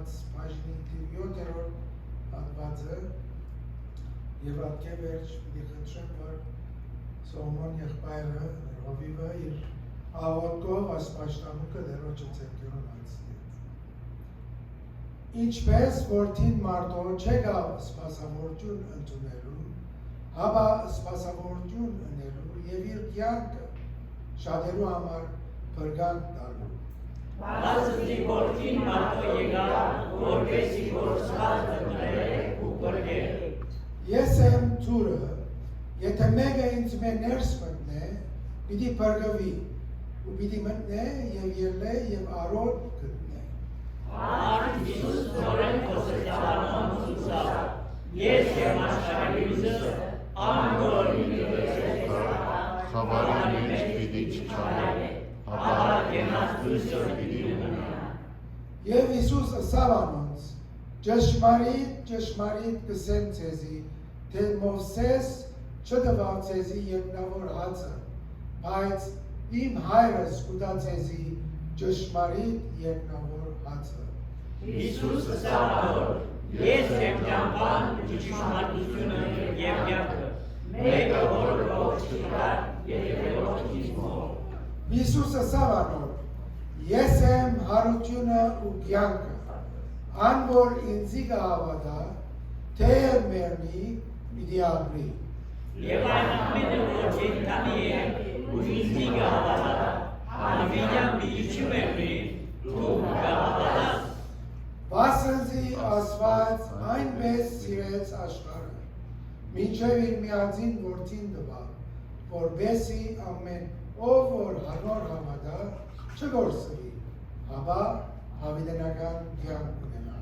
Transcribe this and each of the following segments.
Աստված բաժնի 7-րդ հատվածը եւ ատկեվերջ պիտի խնդրեմ, որ Սողոմոն եղբայրը Ռովիվը իր աղոտքով ասպաշտամուկը դերոջը ցերկյուրն անցնի։ Ինչպես որդին մարդո չեկավ սպասավորություն ընդունելու, հապա սպասավորություն ընելու եւ իր կյանքը շատերու համար փրկանք տալու։ Բացի որդին մարդո եկավ, որպեսզի գործված ընտրեք ու փրկեք։ Ես եմ ծուրը, եթե մեկը ինձ մե ներս մտնե, պիտի փրկվի, ու պիտի մտնե եւ ելլե եւ արոտ գտնե։ Արդ Հիսուս նորեն խոսեցավանոն ցուցավ, ես եմ աշխարհի լույսը, անգորի խավարի մեջ պիտի չչարե, ապա կենաց լույսը պիտի ունենա։ Եվ Հիսուս ասավ անոնց, ճշմարիտ կսեմ ցեզի, թե Մովսես չտվավ ցեզի երկնավոր հացը, բայց իմ հայրս կուտա ցեզի ճշմարիտ երկնավոր հացը։ Հիսուս ասավ, ես եմ ճամփան, ճշմարտությունը եւ կյանքը, մեկը որ ողջ չկա, եթե ողջ չմոր։ Հիսուս ասավ անոր, ես եմ հարությունը ու կյանքը, ան որ ինձի կհավատա, թե մեռնի, պիտի ապրի։ Եվ այն ամենը որ կենթանի է, ու ինձի կհավատա, անվիդյան պիտի չմեռնի, դու կհավատաս։ Վասնզի Աստված այնպես սիրեց աշխարհը, մինչև իր միածին որդին տվավ, որպեսզի ամեն ով որ հանոր հավատա չգործվի, հապա հավիտենական կյանք ունենա։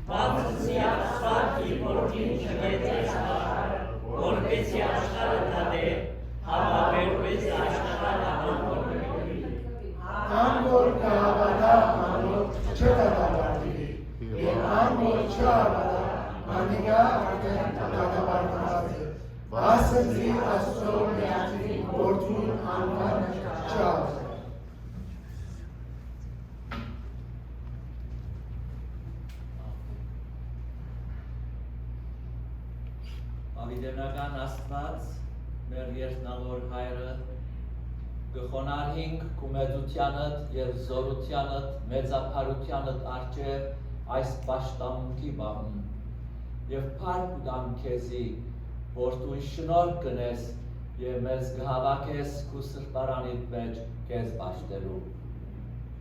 Բացի Աստված իր որդին չգեցեց աշխարհը, որպեսզի աշխարհը դատե, հապա որպեսզի աշխարհը անորոշվի։ Ան որ կհավատա անոր չդատապարտվի, եւ ան որ չհավատա, անիկա արդեն դատապարտված է, վասնզի Աստծո միածին որդուն անվանը չհավատա։ Ավիդենական Աստված, մեր երկնավոր հայրը, գխոնարհինք քու մեծությանդ եւ զորությանդ, մեծափարությանդ արջև այս պաշտամունքի բահում եւ փառք ուտամ քեզի, որ դու շնորհ կնես եւ մեզ գհավաքես քու սրտարանիդ մեջ քեզ պաշտելու։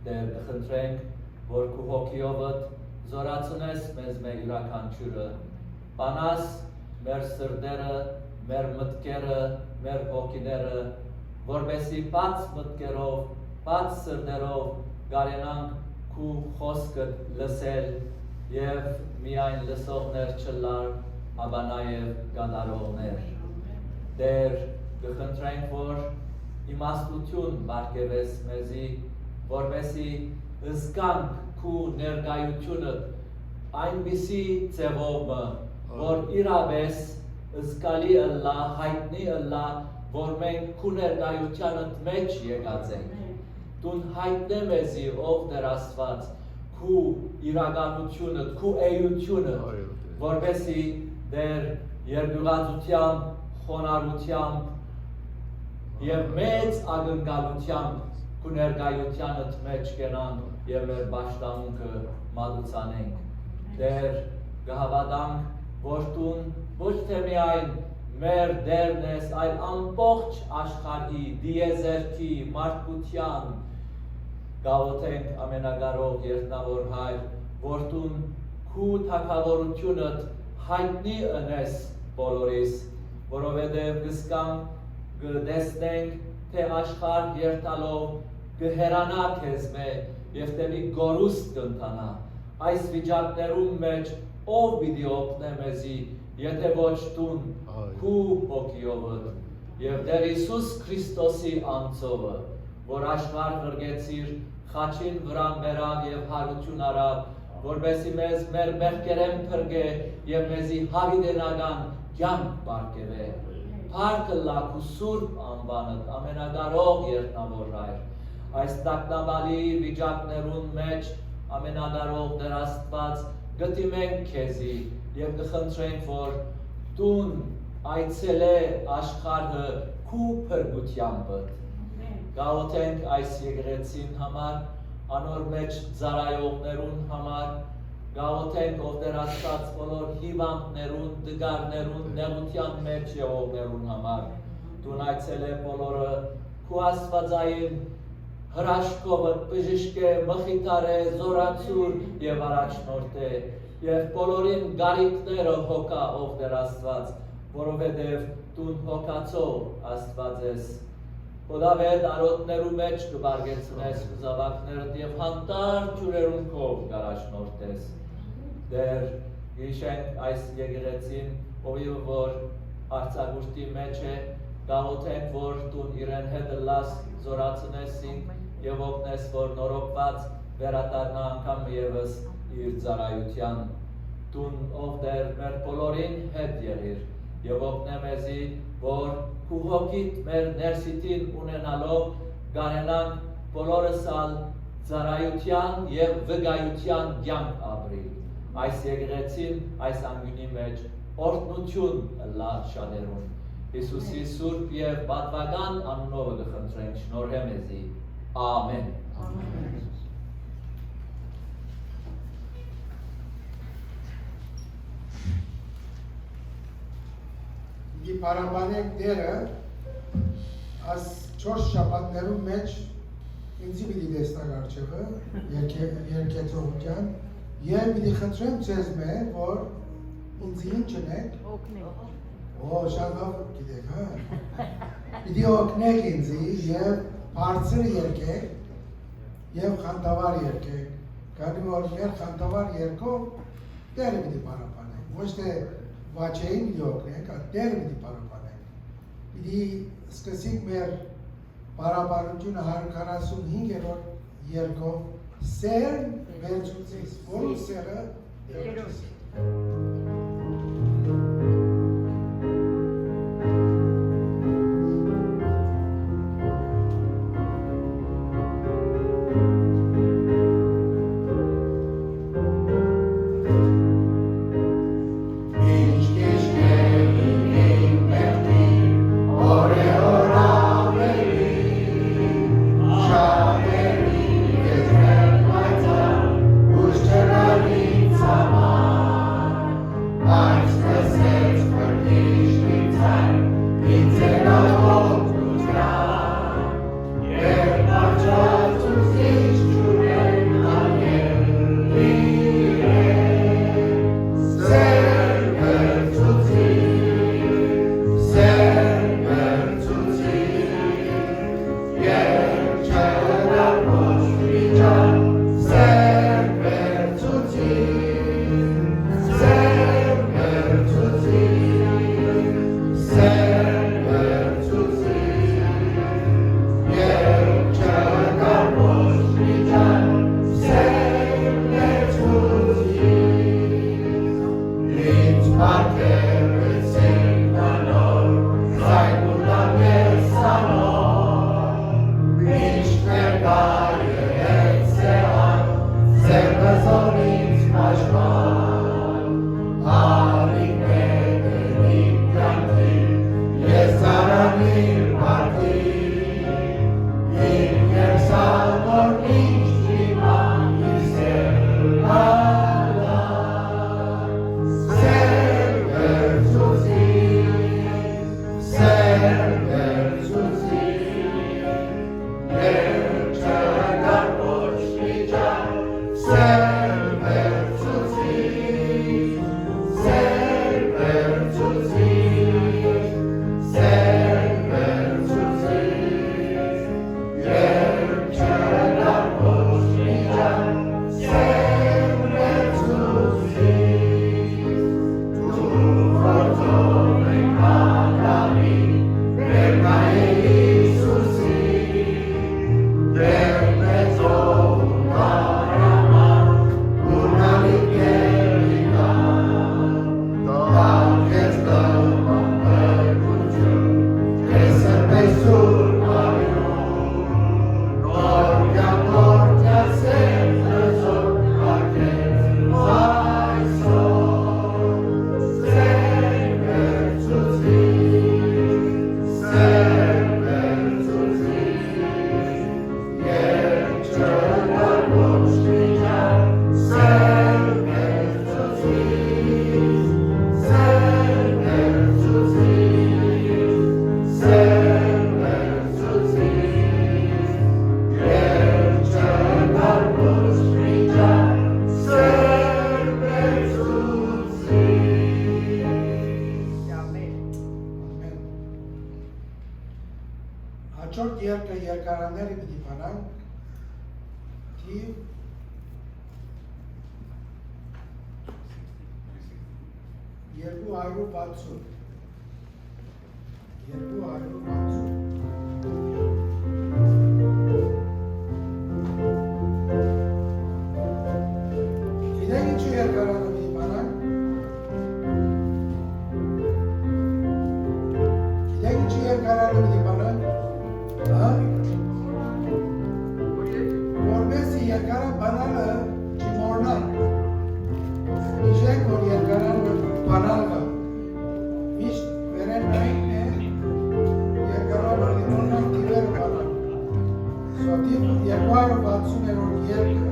Տեր կխնդրենք, որ քու հոգիովդ զորացնես մեզ մեր յուրաքանչյուրը, բանաս մեր սրտերը, մեր մտքերը, մեր հոգիները, որպեսզի բաց մտքերով, բաց սրտերով կարենանք քու խոսքդ լսել եւ միայն լսողներ չլար, ապա նաեւ կատարողներ։ Տեր, կխնդրենք, որ իմաստություն բարգեւես մեզի, որպեսզի զգանք քու ներկայությունդ այնպիսի ձևով, որ իրավես զգալի ըլլա, հայտնի ըլլա, որ մենք քու ներկայությանդ մեջ եկած ենք։ Դուն հայտնե մեզի, ով Տեր Աստված, քու իրականությունը, քու էությունը, որպեսզի Տեր երկյուղածությամբ, խոնարհությամբ եւ մեծ ակնկալությամբ քու ներկայությանդ մեջ կենանք եւ մեր պաշտամունքը մատուցանենք։ Տեր, կհավատանք, որ դուն ոչ թե միայն մեր դերն ես, այլ ամբողջ աշխարհի, դիեզերքի, մարդկության, գաղութենք ամենակարող երկնավոր հայր, որ դու քու թագավորությունդ հայտնի ընես բոլորիս, որովհետև կզգանք, կտեսնենք, թե աշխարհ երթալով կհերանա քեզ մե եւ տենի գորուստ կընթանա։ Այս վիճակներում մեջ ով պիտի օգնե մեզի, եթե ոչ դուն քու հոգիովդ եւ Տեր Հիսուս Քրիստոսի անձովը, որ աշխարհ գրգեցիր, խաչին վրա մերավ եւ հարություն արավ, որպեսզի մեզ մեր մեղքերեն փրկե եւ մեզի հավիտենական կյանք բարգեւե։ Փառք լաք ու սուրբ անվանդ ամենակարող երկնավոր հայր, այս տագնապալի վիճակներուն մեջ ամենագարող Տեր Աստված, գտիմ ենք քեզի եւ կխնդրենք, որ դուն այցելե աշխարհը քու փրկությամբ։ Գաղութենք այս եկեղեցին համար, անոր մեջ ծառայողներուն համար, գաղութենք ով Տեր Աստված բոլոր հիվանդներուն, դգարներուն, նեղության մեջ եղողներուն համար։ Դուն այցելե բոլորը քու աստվածային հրաշքովը բժիշկե, մխիթարե, զորացուր եւ առաջնորդ է եւ բոլորին գարիկները հոգա ով Տեր Աստված, որովհետեւ դու հոգացող Աստված ես։ Որդավետ արոտներու մեջ կբարգեցնես զավակներդ եւ հանդարտ ջուրերուն քով գարաշնորհտես։ Դեր իշենք այս եկեղեցին, ովի որ արցակուրտի մեջ է, գաղութենք, որ դուն իրեն հետ լաս զորացնեսին եւ օգնես, որ նորոգված վերադառնա անգամ եւս իր ծառայության։ Դուն ով Տեր մեր բոլորին հետ եղիր եւ օգնե մեզի, որ քու հոգիդ մեր ներսիտին ունենալով գանենանք բոլորս ալ ծառայության եւ վգայության կյանք ապրի։ Այս եկեղեցին, այս անգյունի մեջ օրհնություն լա շատերուն։ Հիսուսի սուրբ եւ պատվական անունով կխնդրենք, շնորհե մեզի։ Ամեն։ Ի պարապանեք դերը, աս 4 շաբաթներում մեջ ինձի պիտի դեստակ արջևը, երկեցողության, և պիտի խնդրեմ ձեզ մե, որ ինձի ինչ ընեք, շատ լավ գիտեք, պիտի օգնեք ինձի և բարձր երկեք և խանդավար երկեք, կանի որ մեր խանդավար երկով դերը պիտի պարապանեք, ոչ թե վաչեին պիտի օգնենք, դերը պիտի պարապանենք, պիտի սկսենք մեր պարապանությունը 145-րդ երկով սերն վերջուցից, որու սերը վերջուցից։ Հաջորդ երկը երկարանները պիտի բանանք թիվ 260 Գիտեք ինչու երկարանը պիտի բանանք Գիտեք ինչու երկարանը պիտի բանանք Որպեսի երկարան բանալը չմոռնանք Իշեք որ երկարանը բանալը միշտ վերեն նայինն է երկարանը դիմոննան տիվեր բանալ Սոտիվ 260-րդ երկը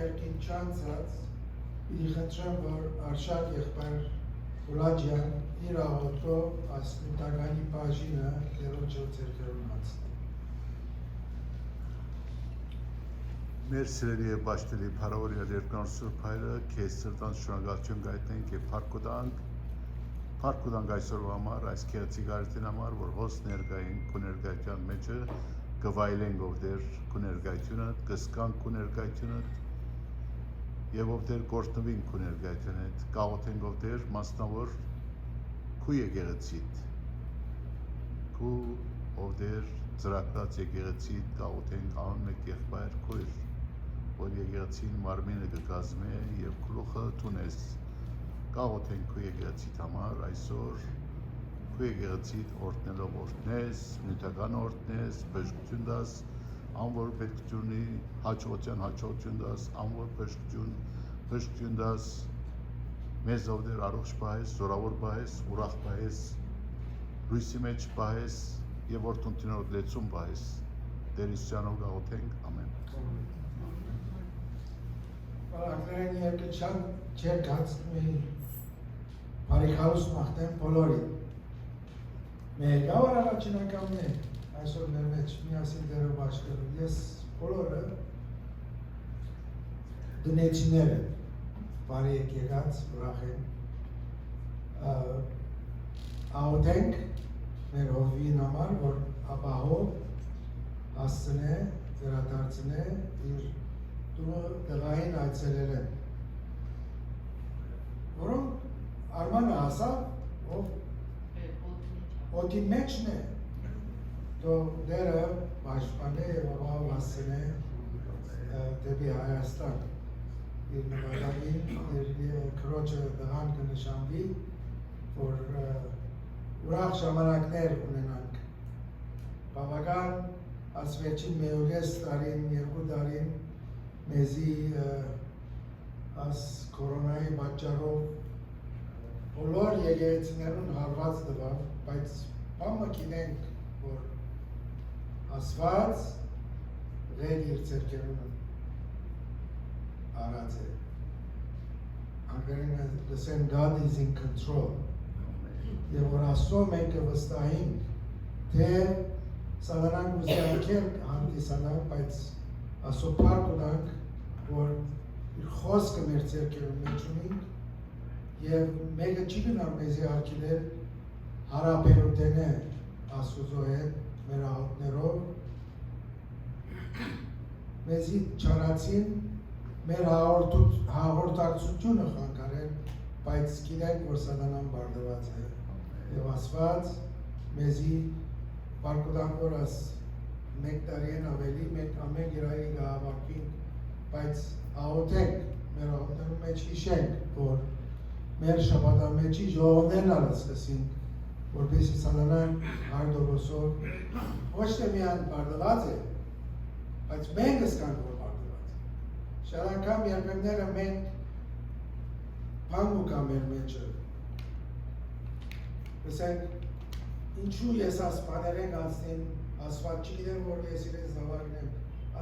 երկին չանցած իր խնդրեմ, որ Արշակ եղբայր Ուլաջյան իր աղոթքով այս նյութականի բաժինը Տերոջը ձեռքերում անցնի։ Մեր սիրելի եւ ճշտելի Փարավորյալ երկնորդ Սուրբ Հայրը, քեզ սրտան շնորհակալություն գայտնենք եւ փառք ուտանք այսօրվա համար, այս քերծիկ արդեն համար, որ հոս ներկային քո ներկայության մեջը գվայելենք ով դեր քո ներկայությունը, կսկանք քո ներկայությունը եւ ով դեր գործնվին քո ներկայությունը, կաղոթենք ով դեր մասնավոր քո եկեղեցիդ, քո ով դեր ծրագրած եկեղեցիդ կաղոթենք անուն մեկ եղբայր քույր, որ եկեղեցին մարմինը կկազմի եւ գլուխը տունես, կաղոթենք քո եկեղեցիդ համար այսօր, քո եկեղեցիդ օրհնելով օրհնես, նյութական օրհնես, բժշկություն դաս, անոր պետքությունի հաջողություն դաս, անոր բժշկություն դաս, մեզ ով դեր առողջ պահես, զորավոր պահես, ուրախ պահես, լույսի մեջ պահես եւ օրհնությունով լեցուն պահես, Տեր Հիսուսյանով գաղութենք, ամեն։ Ակներեն երկը չեր գացնի բարիքալուս մաղթեն բոլորին։ Մեր գավար առաջին անգամն է այսօր մեր մեջ միասին դերով աշխատելու։ Ես բոլորը դնեցիներ են, բարի եք եղած, ուրախ են։ Աղոթենք մեր հովվին համար, որ ապահով հասցնե, վերադարձնե իր տունը դղային այցելել են, որոնք Արմանը հասավ, ով օդի մեջն է, թող դերը պաշտպանե և ապահով հասցնե դեպի Հայաստան, իր նվադագին, իր քրոջը դղան կնշանվի, որ ուրախ ժամանակներ ունենանք, բավական ասվեջին մեուլես տարին, երկու տարին մեզի աս կորոնայի պատճառով բոլոր եկեղեցիներուն հարված տվավ, բայց բամը գիտենք, որ ասված ղեր իր ձեռքերուն արած է։ Անգլերեն լսեն God is in control։ Եվ որ Աստծո մենք վստահենք, թե սատանան ուզի անկել հանդիսանանք, բայց Աստծո փառք ունենք, որ իր խոսքը մեր ձեռքերում մեջ ունենք, և մեկը չի գնար մեզի արգիլել հարաբերութենը Աստուծո հետ մեր աղոթներով, մեզի չարացին մեր հաղորդակցությունը խանգարել, բայց գիտենք, որ սատանան բարդված է և ասված մեզի բարկուտանք որ աս մեկ տարի են ավելի, մենք ամեն գիրայի գահավակվինք, բայց աղոթենք, մեր աղոթներում մեջ հիշենք, որ մեր շաբաթամեջի ժողովներն արասկսինք, որպեսի սատանան հարդովոսով ոչ թե միան բարդված է, բայց մենք ըսկանք, որ բարդված է։ Շատ անգամ երբեմները մենք բան կա մեր մեջը, ասենք, ինչու ես ասպաներ ենք անցնին, ասված չգիտեմ, որ ես իրենց զավակն եմ,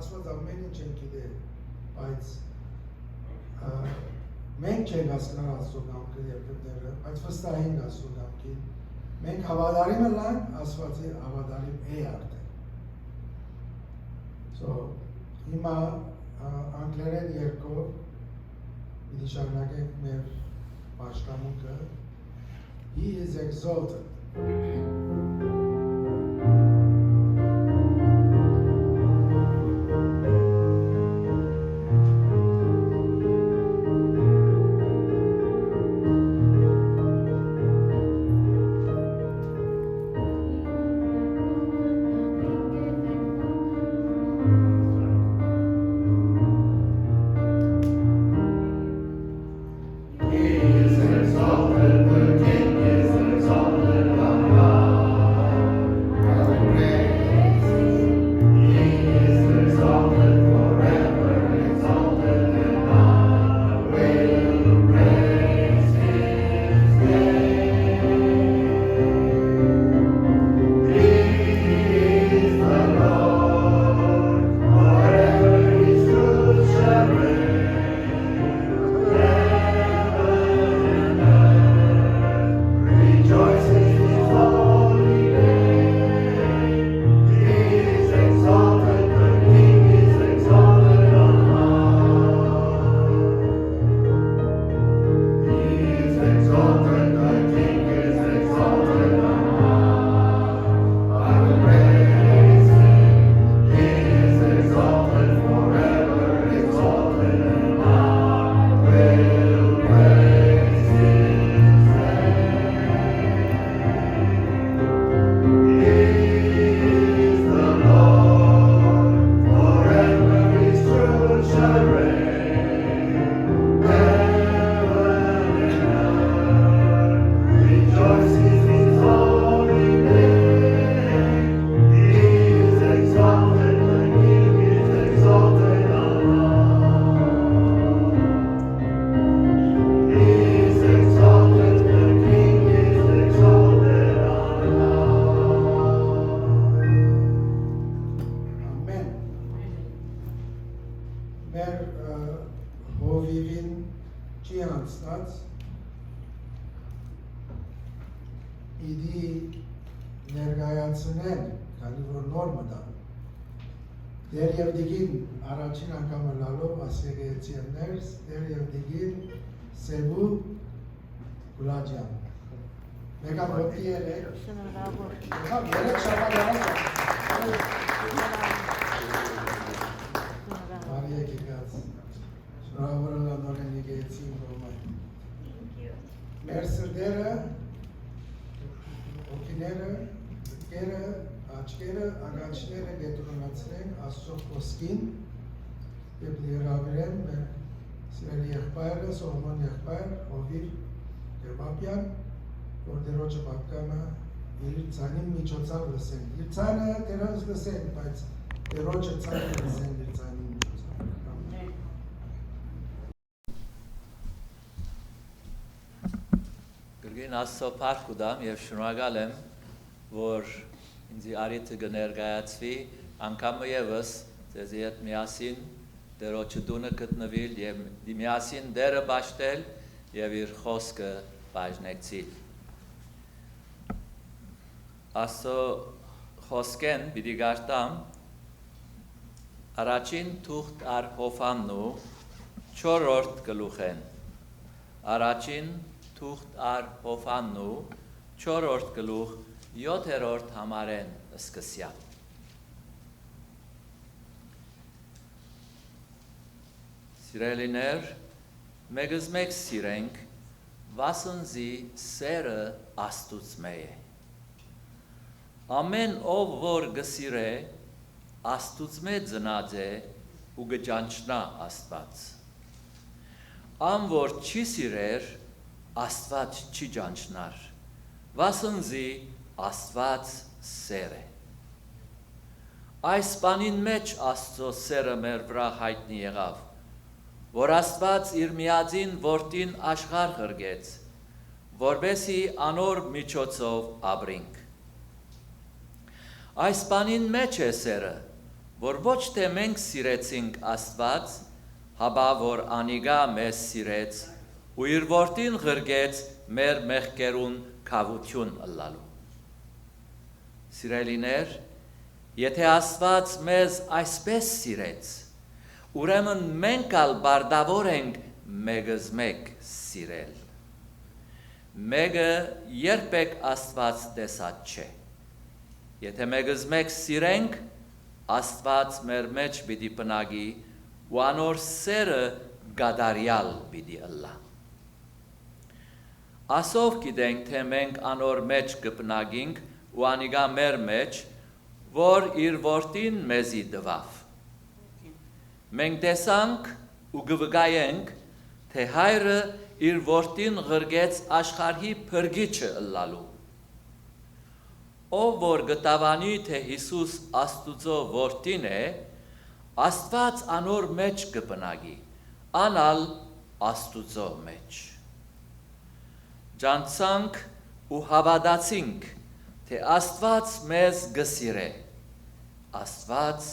ասված ամեն ինչ եմ գիտեմ, բայց մենք չենք հասկնար Աստծո կամքը երբեմները, բայց վստահ ենք Աստծո կամքին, մենք հավատարիմը լանք, ասվածի հավատարիմ է արդեն։ So, հիմա անգլերեն երկով պիտի շարունակենք մեր պաշտամունքը, He is exalted. He is exalted, the King is exalted on high. անցած իդի ներգայացնեն, քանի որ նոր մտան։ Դեր եւ դիգին առաջին անգամ լալով ասիգեցիներս, դեր եւ դիգին Սեբու Գուլաջյան։ Մեկա ոտի երեք։ Մեկա երեք շաբաթ Մարիա Կիկաց։ Շնորհավորել անորեն եկեցին Ռոմայ։ Մեր սրտերը, օքիները, կերը, աչքերը, ագաչները գետրոնացնենք Աստծո խոսքին եւ լիարավիրեն մեր սիրելի եղբայրը, Սողոմոն եղբայր, Հովիր Գերբապյան, որ դերոջը պատկանը իր ցանին միջոցով լսեն։ Իր ցանը դերոջ լսեն, բայց դերոջը ցանը լսեն իր ցանի միջոցով։ Գրգին Աստծո փառք ուդամ եւ շնորհակալ եմ, որ ինձ արիթը կներկայացվի անգամ եւս ձեզի հետ միասին դերոջը դունը գտնվել եւ միասին դերը բաշխել եւ իր խոսքը բաժնեցիլ։ Աստծո խոսքեն պիտի գարտամ առաջին թուղթ առ Հովհաննու 4-րդ գլուխեն։ Առաջին թուղթ առ Հովհաննու 4-րդ գլուխ 7-րդ համարեն սկսյալ։ Սիրելիներ, մեգս մեկ սիրենք, վասնզի սերը Աստուծմե է։ Ամեն ով որ գսիրե, Աստուծմե ծնած է ու գճանչնա Աստված։ Ամ որ չի սիրեր, Աստված չի ճանչնար, վասնզի Աստված սեր է։ Այս բանին մեջ Աստծո սերը մեր վրա հայտնի եղավ, որ Աստված իր միածին որդին աշխարհ ղրգեց, որբեսի անոր միջոցով ապրենք։ Այս բանին մեջ է սերը, որ ոչ թե մենք սիրեցինք Աստված, հաբա որ անիգա մեզ սիրեց ու իր որդին ղրգեց մեր մեղքերուն քավություն ըլլալու։ Սիրելիներ, եթե Աստված մեզ այսպես սիրեց, ուրեմն մենք ալ բարդավոր ենք մեգս մեկ սիրել։ Մեգը երբեք Աստված տեսած չէ։ Եթե մեգս մեկ սիրենք, Աստված մեր մեջ պիտի բնակի ու անոր սերը գադարյալ պիտի ըլլա։ Ասով գիտենք, թե մենք անոր մեջ կբնակենք ու անիգա մեր մեջ, որ իր որդին մեզի տվավ։ Մենք տեսանք ու գվգայենք, թե հայրը իր որդին ղրգեց աշխարհի փրկիչը ըլլալու։ Ով որ գտավանի, թե Հիսուս Աստուծո որդին է, Աստված անոր մեջ կբնակի, անալ Աստուծո մեջ։ Ջանցանք ու հավատացինք, թե Աստված մեզ գսիրե, Աստված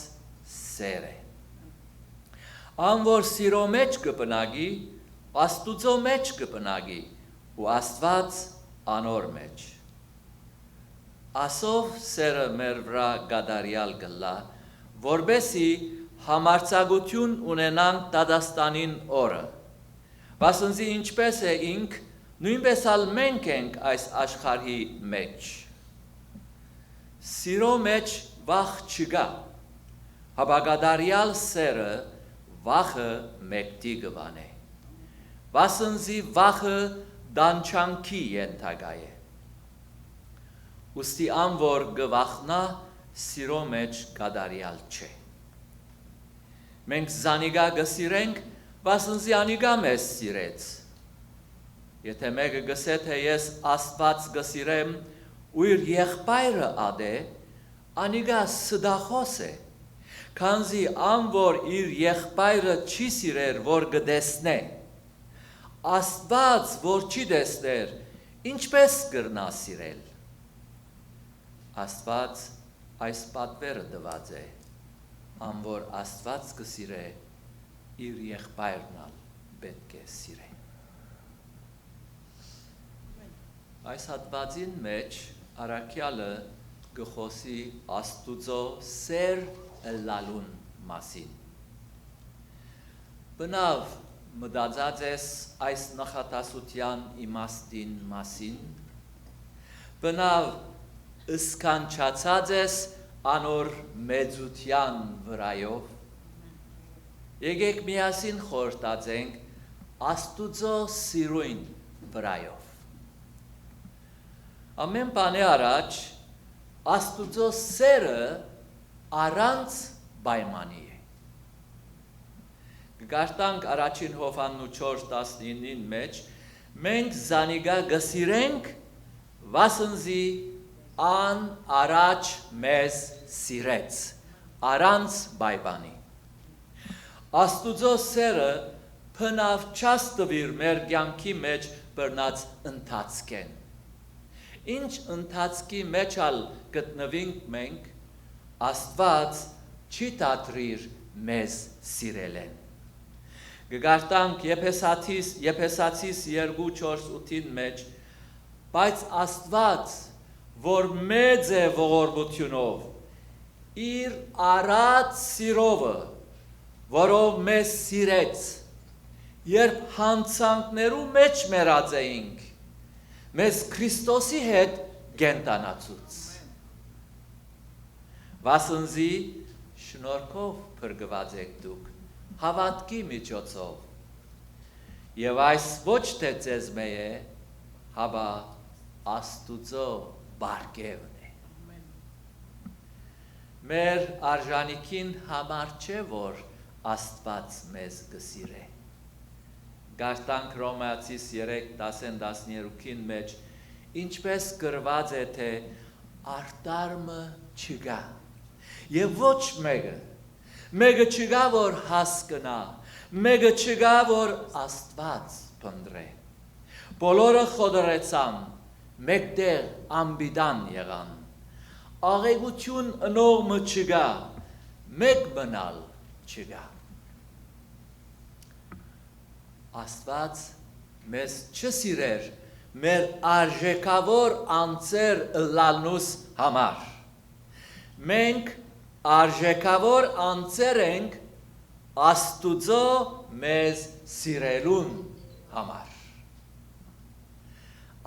սեր է։ Ան որ սիրո մեջ կբնակի, Աստուծո մեջ կբնակի ու Աստված անոր մեջ։ Ասով սերը մեր վրա գադարյալ գլա, որբեսի համարձակություն ունենանք դադաստանին օրը։ Վասնզի ինչպես է ինք, նույնպես ալ մենք ենք այս աշխարհի մեջ։ Սիրո մեջ վախ չկա, հաբա գադարյալ սերը վախը մեկտի գվանե, վասնզի վախը դանչանքի ենթակա է։ Ուստի ան որ գվախնա, սիրո մեջ գադարյալ չէ։ Մենք զանիգա գսիրենք, վասնզի անիգա մեզ սիրեց։ Եթե մեկը գսե, թե ես Աստված գսիրեմ ու իր եղբայրը ադե, անիգա սդախոս է, քանզի ան որ իր եղբայրը չի սիրեր, որ գտեսնե, Աստված որ չի տեսներ, ինչպես կրնա սիրել։ Աստված այս պատվերը տված է, ան որ Աստված կսիրե, իր եղբայրն ալ պետք է սիրե։ Այս հատվածին մեջ առաքյալը գխոսի Աստուծո սեր ըլլալուն մասին։ Բնավ մտածած ես այս նախատասության իմաստին մասին, բնավ ըսկանչացած ես անոր մեծության վրայով, եկեք միասին խորհրդածենք Աստուծո սիրույն վրայով։ Ամեն բանի առաջ Աստուծո սերը առանց պայմանի է։ Գարտանք առաջին Հովհաննու 4:19-ին մեջ մենք զանիգա գսիրենք վասնզի ան առաջ մեզ սիրեց առանց պայմանի։ Աստուծո սերը փնավ չաստվիր մեր կյանքի մեջ բռնած ընթացքեն։ Ինչ ընթացքի մեջ ալ գտնվենք մենք, Աստված չի դադրիր մեզ սիրելեն։ Գգարտանք Եփեսացիս 2:4-8-ին մեջ, բայց Աստված, որ մեծ է ողորմությունով, իր առած սիրովը, որով մեզ սիրեց, երբ հանցանքներու մեջ մեռած էինք, մեզ Քրիստոսի հետ գենտանացուց։ Վասնզի շնորհքով փրկված եք դուք, հավատքի միջոցով, եւ այս ոչ թե ձեզ մե է, հաբա Աստուծո բարգևն է։ Մեր արժանիքին համար չէ, որ Աստված մեզ գսիրե։ Գարտանք Հռոմեացիս 3:10-13-ին մեջ, ինչպես գրված է, թե արտարմը չկա, եւ ոչ մեկը չկա, որ հասկնա, մեկը չկա, որ Աստված փնտրե։ Բոլորը խոդրեցան, մեկտեղ անբիդան եղան, աղեղություն ընողը չկա, մեկ բնալ չկա։ Աստված մեզ չսիրեր մեր արժեքավոր անձեր ըլլալնուս համար։ Մենք արժեքավոր անձեր ենք Աստուծո մեզ սիրելուն համար։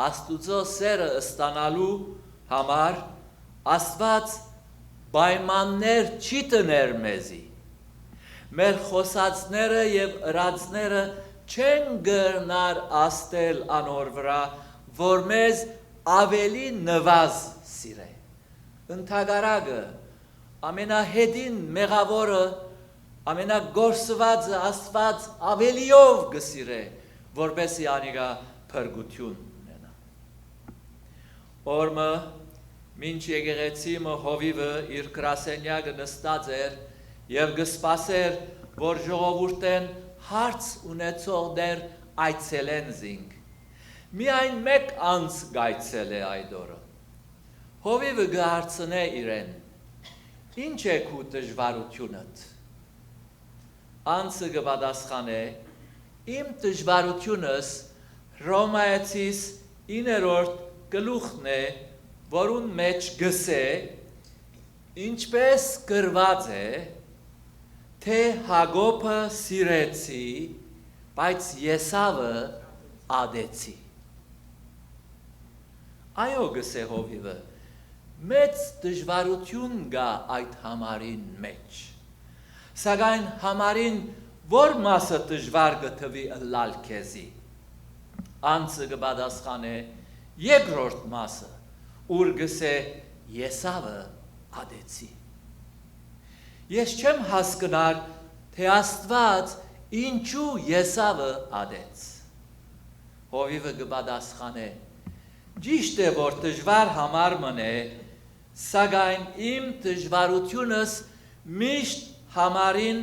Աստուծո սերը ստանալու համար Աստված պայմաններ չի տներ մեզի։ Մեր խոսածները եւ ըրածները չեն գրնար աստել անոր վրա, որ մեզ ավելի նվազ սիրե։ Ընթագարագը, ամենահետին մեղավորը, ամենագործվածը Աստված ավելիով գսիրե, որպեսի անիգա փրկություն ունենա։ Օրմը, մինչ եկեղեցիմը հովիվը իր գրասենյակը նստած էր եւ գսպասեր, որ ժողովուրդեն հարց ունեցողներ այցելեն զինք։ Միայն մեկ անձ գայցել է այդ օրը։ Հովիվը գհարցնե իրեն. Ինչ է քու դժվարությունդ։ Անձը կպատասխանե. Իմ դժվարությունս Հռոմայացիս 9-րդ գլուխն է, որուն մեջ գսե, ինչպես գրված է, թե Հակոբը սիրեցի, բայց Եսավը ադեցի։ Այո, գսե Հովիվը, մեծ դժվարություն կա այդ համարին մեջ։ Սակայն համարին որ մասը դժվար գտվի ըլլալ քեզի։ Անձը կպատասխանե երկրորդ մասը, ուր գսե Եսավը ադեցի։ Ես չեմ հասկնար, թե Աստված ինչու Եսավը ադեց։ Հովիվը կպատասխանե. Ճիշտ է, որ դժվար համար մնե, սակայն իմ դժվարությունս միշտ համարին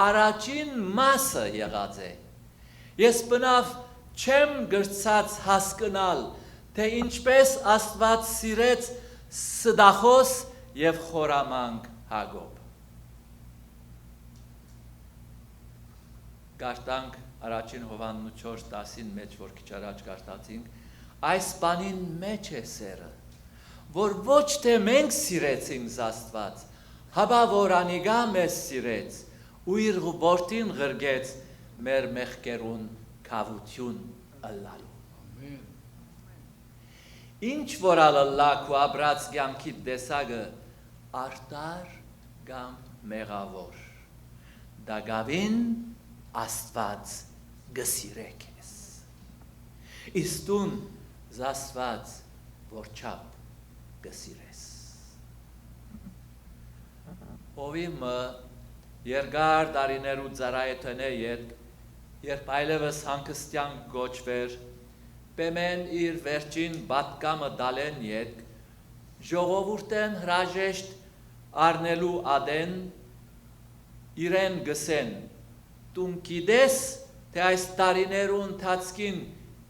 առաջին մասը եղած է։ Ես բնավ չեմ գրծած հասկնալ, թե ինչպես Աստված սիրեց սդախոս եւ խորամանկ Հակոբ։ Գարտանք առաջին Հովհաննու 4:10-ին մեջ, որ քիչ առաջ գարտացինք, այս բանին մեջ է սերը, որ ոչ թե մենք սիրեցինք Աստված, հապա որ անիգա մեզ սիրեց ու իր որդին ղրգեց մեր մեղքերուն քավություն ըլլալու։ Ինչ որ ալլակ ու ապրած կյանքի տեսակը արտար կամ մեղավոր, դագավին Աստված գսիրե քեզ։ Իսկ դուն Աստված որ չափ գսիրես։ Ովի մը երկար տարիներու ծարայեթենե յետ, երբ այլևս հանգստյան գոչվեր, պեմեն իր վերջին բատկամը դալեն յետ, ժողովուրդեն հրաժեշտ արնելու ադեն, իրեն գսեն, տուն գիտես, թե այս տարիներու ընթացքին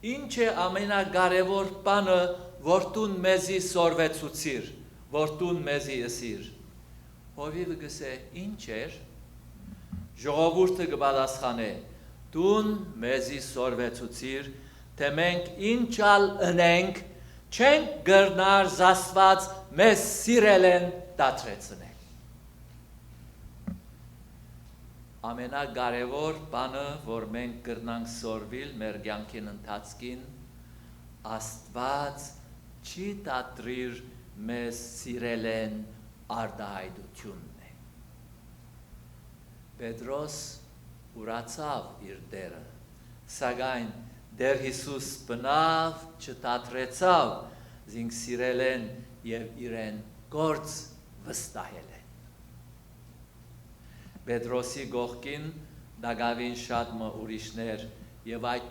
ինչ է ամենակարևոր բանը, որ տուն մեզի սորվեցուցիր, որ տուն մեզի ըսիր։ Հովիվը գսե, ինչ էր, ժողովուրդը կպատասխանե, տուն մեզի սորվեցուցիր, թե մենք ինչալ ընենք, չենք գրնար Աստված մեզ սիրել են դադրեցնել։ Ամենակարևոր բանը, որ մենք գրնանք սորվիլ մեր կյանքին ընթացքին, Աստված չի դադրիր մեզ սիրել են արդահայտությունն է։ Պետրոս ուրացավ իր դերը, սակայն Դեր Հիսուս բնավ չդադրեցավ զինք սիրել են և իրեն գործ վստահել են։ Պետրոսի գողքին դագավին շատ մը ուրիշներ և այդ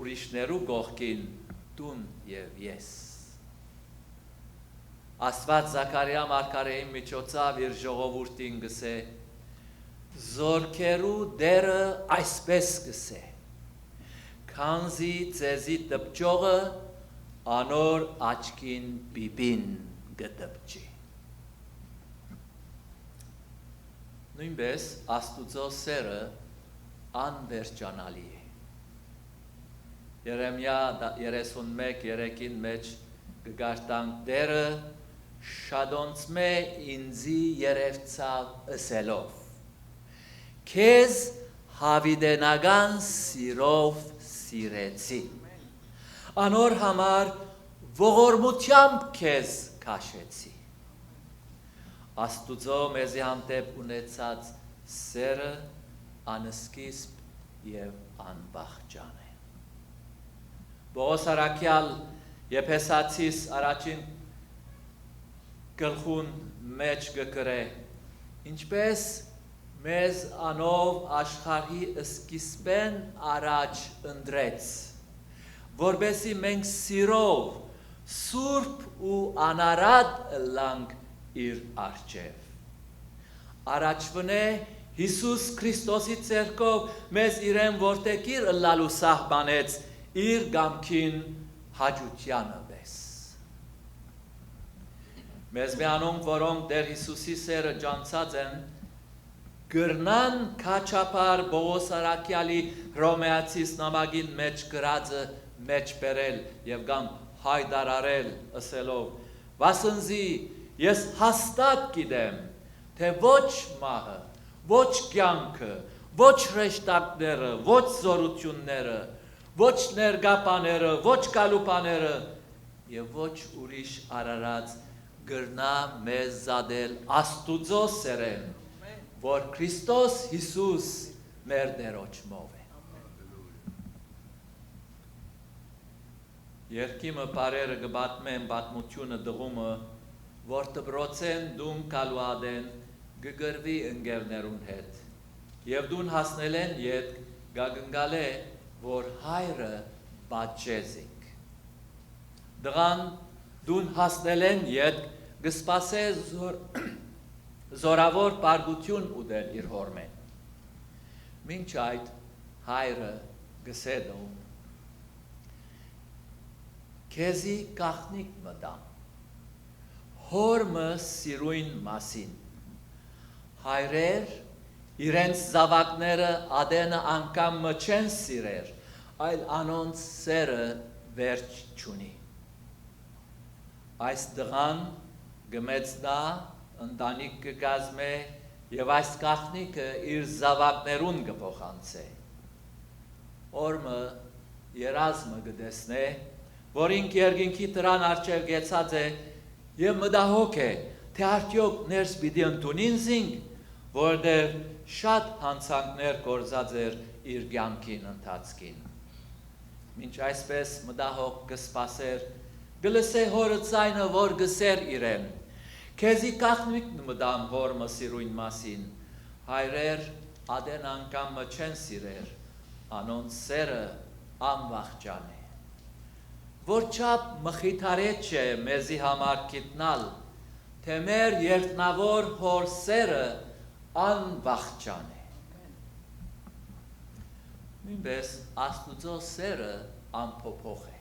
ուրիշներու գողքին տուն և ես։ Աստված Զաքարիա մարգարեին միջոցավ իր ժողովուրդին գսե, զորքերու դերը այսպես գսե, քանզի ձեզի տպճողը անոր աչքին բիբին գտպճի։ Նույնպես Աստուծո սերը անվերջանալի է։ Երեմիա 31:3-ին մեջ կգարտանք դերը շադոնց մե ինձի երևցավ ըսելով, քեզ հավիդենական սիրով սիրեցի, անոր համար ողորմությամբ քեզ քաշեցի։ Աստուծո մեզի հանդեպ ունեցած սերը անսկիզբ և անվախճան է։ Պողոս առաքյալ Եփեսացիս առաջին գլխուն մեջ կգրե, ինչպես մեզ անով աշխարհի սկիզբեն առաջ ընտրեց, որպեսզի մենք սիրով սուրբ ու անարատ ըլլանք իր առջև։ Առաջվնե Հիսուս Քրիստոսի ցերկով մեզ իրեն որտեղիր ըլլալու սահմանեց իր գամքին հաջությանը պես։ Մեզ միանոնք, որոնք Տեր Հիսուսի սերը ջանցած են, գրնան քաչապար Պողոս առաքյալի Հռոմեացիս նամակին մեջ գրածը մեջ բերել և կամ հայտարարել ըսելով, վասնզի ես հաստատ գիտեմ, թե ոչ մահը, ոչ կյանքը, ոչ հրեշտակները, ոչ զորությունները, ոչ ներգապաները, ոչ կալուպաները և ոչ ուրիշ արարած գրնա մեզ զադել Աստուծո սերեն, որ Քրիստոս Հիսուս մեր Տերոջմով է։ Երկիմը բարերը կբատմեն պատմությունը դղումը, որ դբրոցեն դուն կալուադեն գգրվի ընկերներուն հետ, և դուն հասնել են ետ գագնգալ է, որ հայրը բաճեզինք։ Դղան դուն հասնել են ետ գսպասե զորավոր պարգություն ուդել իր հորմեն։ Մինչ այդ հայրը գսեդում, քեզի կախնիկ մտամ, հորմը սիրույն մասին, հայրեր իրենց զավակները ադենը անգամ մը չեն սիրեր, այլ անոնց սերը վերջ չունի։ Այս դղան գմեցնա, ընտանիք կգազմե և այս գաղտնիքը իր զավակներուն կփոխանցե։ Օրմը երազմը կտեսնե, որ ինք երկինքի տրան առջև գեցած է և մտահոգ է, թե արդյոք ներս պիտի ընդունին զինք, որտեղ շատ հանցանքներ գործած էր իր կյանքին ընթացքին։ Մինչ այսպես մտահոգ կսպասեր, կլսե հորը ձայնը, որ գսեր իրեն, քեզի գաղտնիքն մտամ հորմը սիրույն մասին, հայրեր ադեն անգամ մը չեն սիրեր, անոնց սերը անվախճան է։ Որ չափ մխիթարետ չէ մեզի համար գիտնալ, թե մեր երկնավոր հոր սերը անվախճան է։ Նույնպես Աստուծո սերը անփոփոխ է։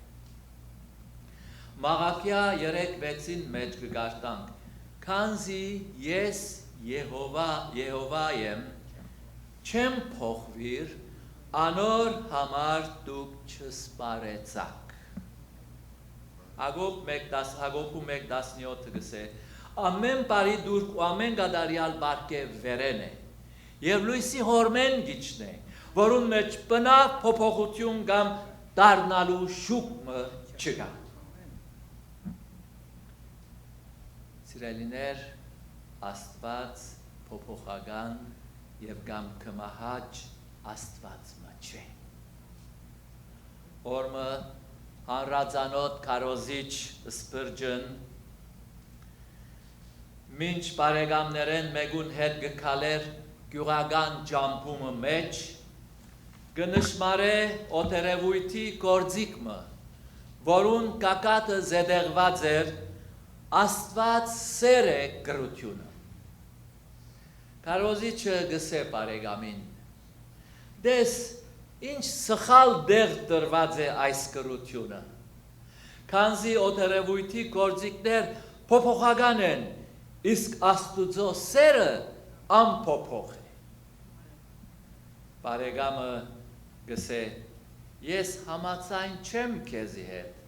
Մաղաքիա 3:6-ին մեջ կգարտանք, քանզի ես Եհովա եմ, չեմ փոխվիր, անոր համար դուք չսպարեցաք։ Հագոբու 1:17 գսե, ամեն բարի դուրք ու ամեն գադարյալ բարգե վերեն է, և լույսի հորմեն գիչն է, որուն մեջ բնավ փոփոխություն կամ դառնալու շուկը չկա։ Սիրելիներ, Աստված փոփոխական և կամ կմահաճ Աստված մը չէ։ Օրմը հանրածանոտ քարոզիչ Սպիրջն մինչ բարեկամներեն մեկուն հետ գքալեր գյուղական ջամփումը մեջ, կնշմարե օտերևույթի գործիքմը, որուն կակատը զետեղված էր Աստված սեր է գրությունը։ Քարոզիչը գսե բարեկամին, դես ինչ սխալ դեղ տրված է այս գրությունը, քանզի օտերևույթի գործիքներ փոփոխական են, իսկ Աստուծո սերը անփոփոխ է։ Բարեկամը գսե, ես համաձայն չեմ քեզի հետ,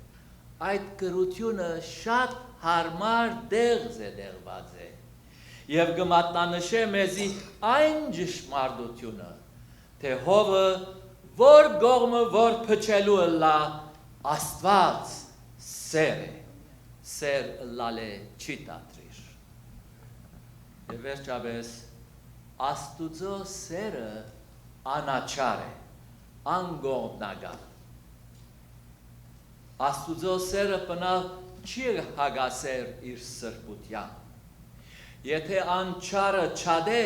այդ գրությունը շատ հարմար դեղ զետեղված է և կմատնանշե մեզի այն ճշմարտությունը, թե հովը որ գողմը որ փչելու լա Աստված սեր է, սեր լալե չի տատրիր։ Եվ վերջապես Աստուծո սերը անաչար է, անգողնագալ։ Աստուծո սերը բնավ չի հագասեր իր սրբության։ Եթե անչարը չադե,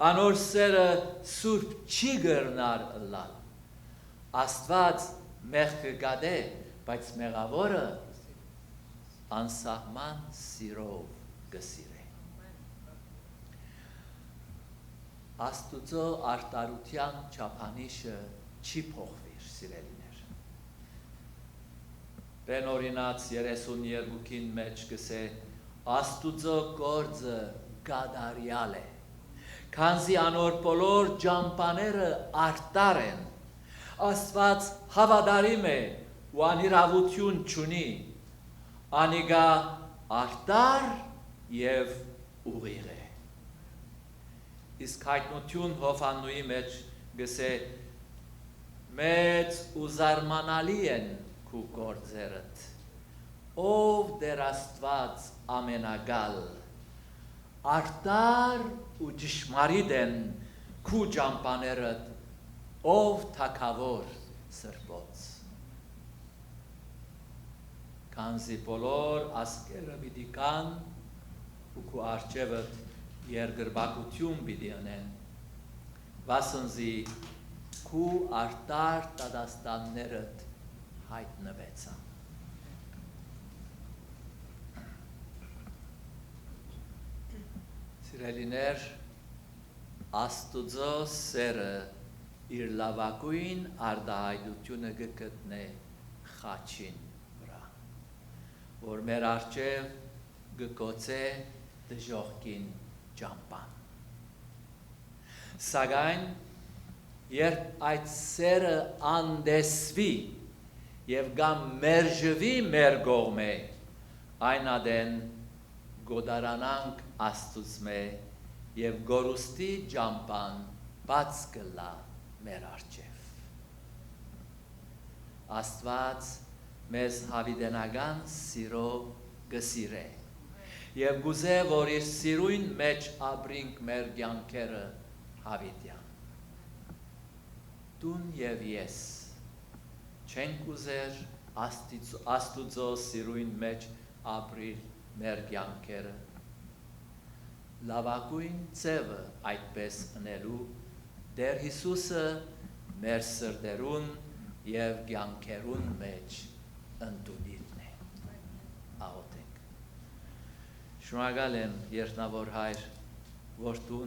անոր սերը սուրբ չի գրնար լալ։ Աստված մեղքը գադե, բայց մեղավորը անսահման սիրով գսիրե։ Աստուծո արտարության չափանիշը չի փոխվիր, սիրելիներ։ Բեն օրինաց 32-ին մեջ գսե, Աստուծո գործը գադարյալ է, քանզի անոր բոլոր ջամփաները արտար են, Աստված հավատարիմ է ու անիրավություն չունի, անիգա արտար և ուղիղ է։ Իսկ հայտնություն Հովհաննուի մեջ գսե, մեծ ու զարմանալի են քու գործերդ, ով դեր Աստված ամենագալ, արտար ու ճշմարիտ են քու ջամփաներդ, ով թագավոր սրբոց։ Քանզի բոլոր ազգերը պիտի կան ու քու առջևդ երկրպագություն պիտի ունեն, վասնզի քու արտար դատաստաններդ հայտնվեցան։ Սիրելիներ, Աստուծո սերը իր լավագույն արտահայտությունը կգտնե խաչին վրա, որ մեր առջև կգոցե դժոխքին ջամփան։ Սակայն երբ այդ սերը անդեսվի եւ գամ մերժվի մեր գողմե այն ադեն գոդարանանք աստուծմե եւ գորուստի ջամպան բաց կլա մեր արջև Աստված մեզ հավիդենական սիրո գսիրե եւ գուզե որ իր սիրույն մեջ ապրինք մեր կյանքերը հավիտյան Դուն եւ ես չենք ուզեր աստուծո սիրույն մեջ ապրիլ մեր կյանքերը լավագույն ձևը այդպես ընելու Դեր Հիսուսը մեր սրտերուն եւ կյանքերուն մեջ ընդունիլն է աղոթենք Շնորհակալ եմ երտնավոր հայր որ դու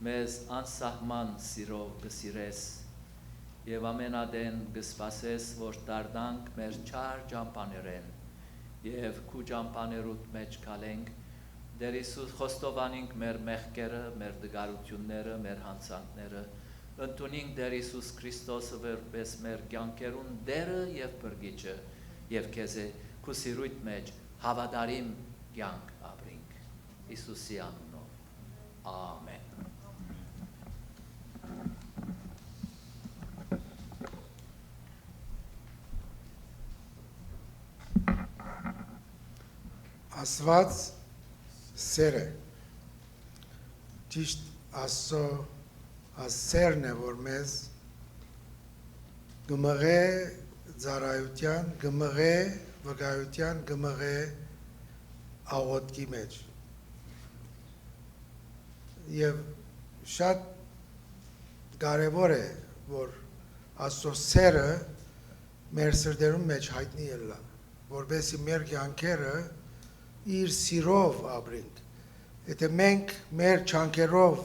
մեզ անսահման սիրով գսիրես եւ ամենադեն գսպասես որ դարդանք մեր չար ճամփաներեն եւ քու ճամփաներուտ մեջ կալենք Դեր Հիսուս խոստովանենք մեր մեղքերը, մեր դգարությունները, մեր հանցանքները ընդունենք Դեր Հիսուս Քրիստոսը որպես մեր կյանքերուն դերը եւ բրգիչը եւ քեզ քու սիրույթ մեջ հավատարիմ կյանք ապրենք Հիսուսի անունով ամեն Աստված սեր է ճիշտ Աստծո սերն է որ մեզ գմղե ծառայության գմղե վկայության գմղե աղոթքի մեջ եւ շատ կարեւոր է որ Աստծո սերը մեր սրտերում մեջ հայտնի ելա որովհետեւ մեր կյանքերը իր սիրով ապրենք Եթե մենք մեր չանքերով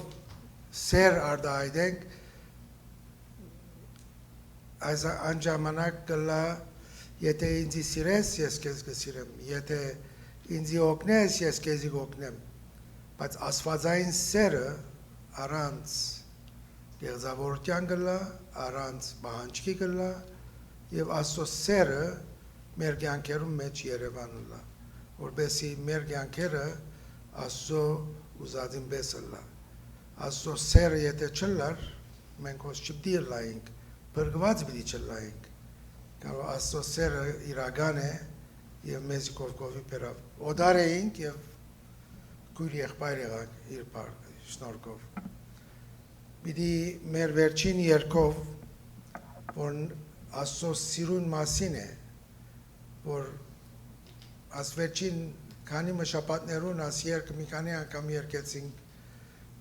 սեր արտահայտենք այս անջամանակ կլա եթե ինձ սիրես ես քեզ կսիրեմ եթե ինձ օգնես ես քեզ կօգնեմ բայց աստվածային սերը առանց գեղձավորության կլա առանց բանջկի կլա եւ Աստծո սերը մեր կյանքերում մեջ Երևանն լա որբեսի մեր կյանքերը Աստծո ուզածին պես լա Աստծո սերը եթե չլար մենք ոս չպետք է լայենք բրգված պիտի չլայենք կարող Աստծո սերը իրական է եւ մեզ կողքովի բերավ օդար էինք եւ քույր եղբայր եղանք իր շնորհքով պիտի մեր վերջին երկով որ Աստծո սիրուն մասին է որ ասվերջին քանի մշապատներուն աս երկը մի քանի անգամ երկեցինք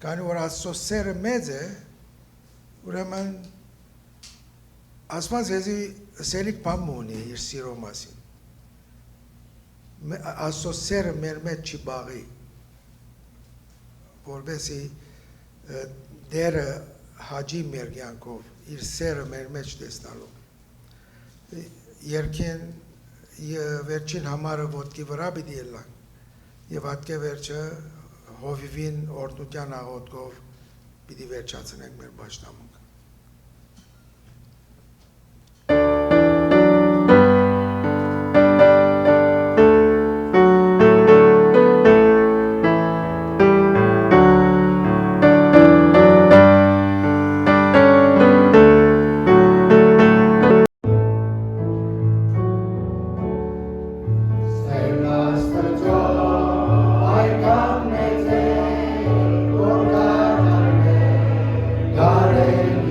քանի որ Աստծո սերը մեծ է ուրեմն Աստված եզի սելիկ բան ունի իր սիրո մասին Աստծո սերը մեր մեջ չի բաղի որովհետեւ դերը հաջի մեր կյանքով իր սերը մեր մեջ տեսնալու երկին վերջին համարը ոտքի վրա պիտի ելանք եւ հատկե վերջը հովիվին օրդության աղոթքով պիտի վերջացնենք մեր պաշտամունքը Gare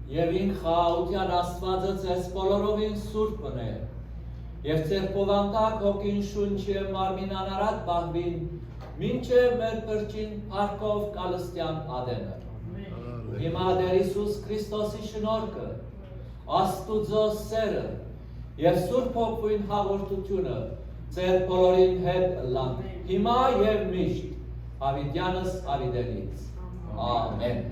Եվ ինքա ության աստվածը ձեզ բոլորովին սուրբ բնե, և ձեր պովանդակ հոգին շունչ և մարմին անարատ բահվին, մինչև մեր պրջին հարկով կալստյան ադենը։ Հիմա դեր Իսուս Քրիստոսի շնորհքը, Աստուծո սերը և Սուրբ Հոգին հաղորդությունը ձեր բոլորին հետ լան, հիմա և միշտ, հավիտյանս հավիտենից։ Ամեն։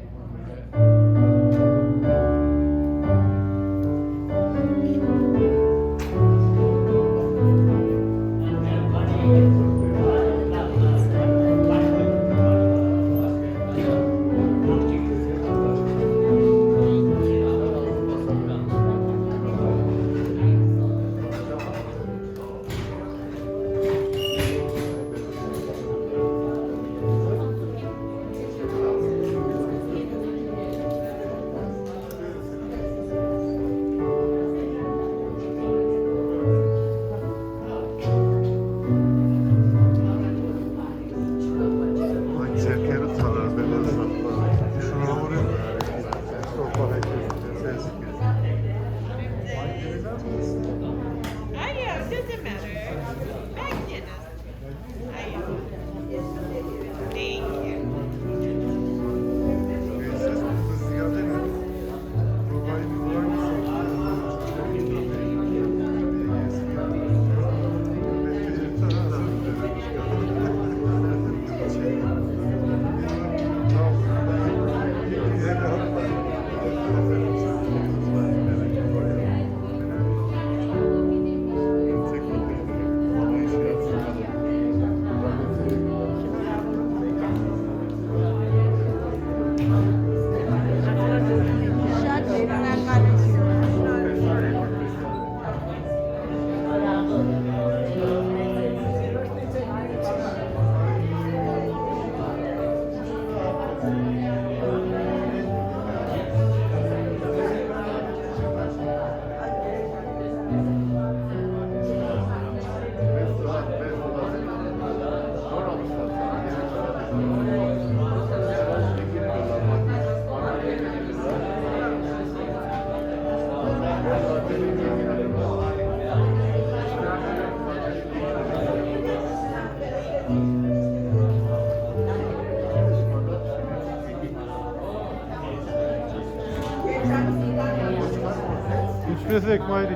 Üç Mayri.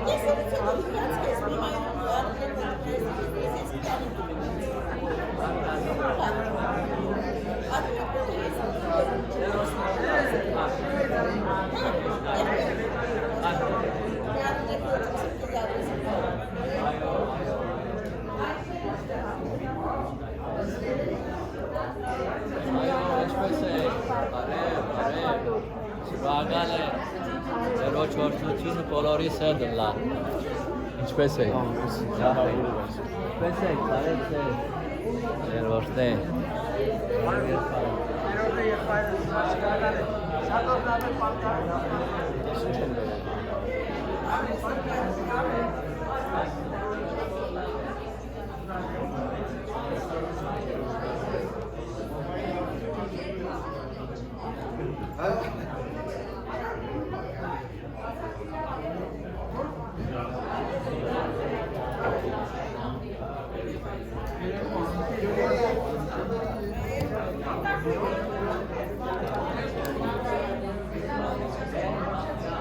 Yes, Շնորհակալ եմ։ Ձեր ողջունությունը բոլորիս հետ լա։ Ինչպե՞ս եք։ Ինչպե՞ս եք, բարև ձեզ։ Երրորդը։ Thank you.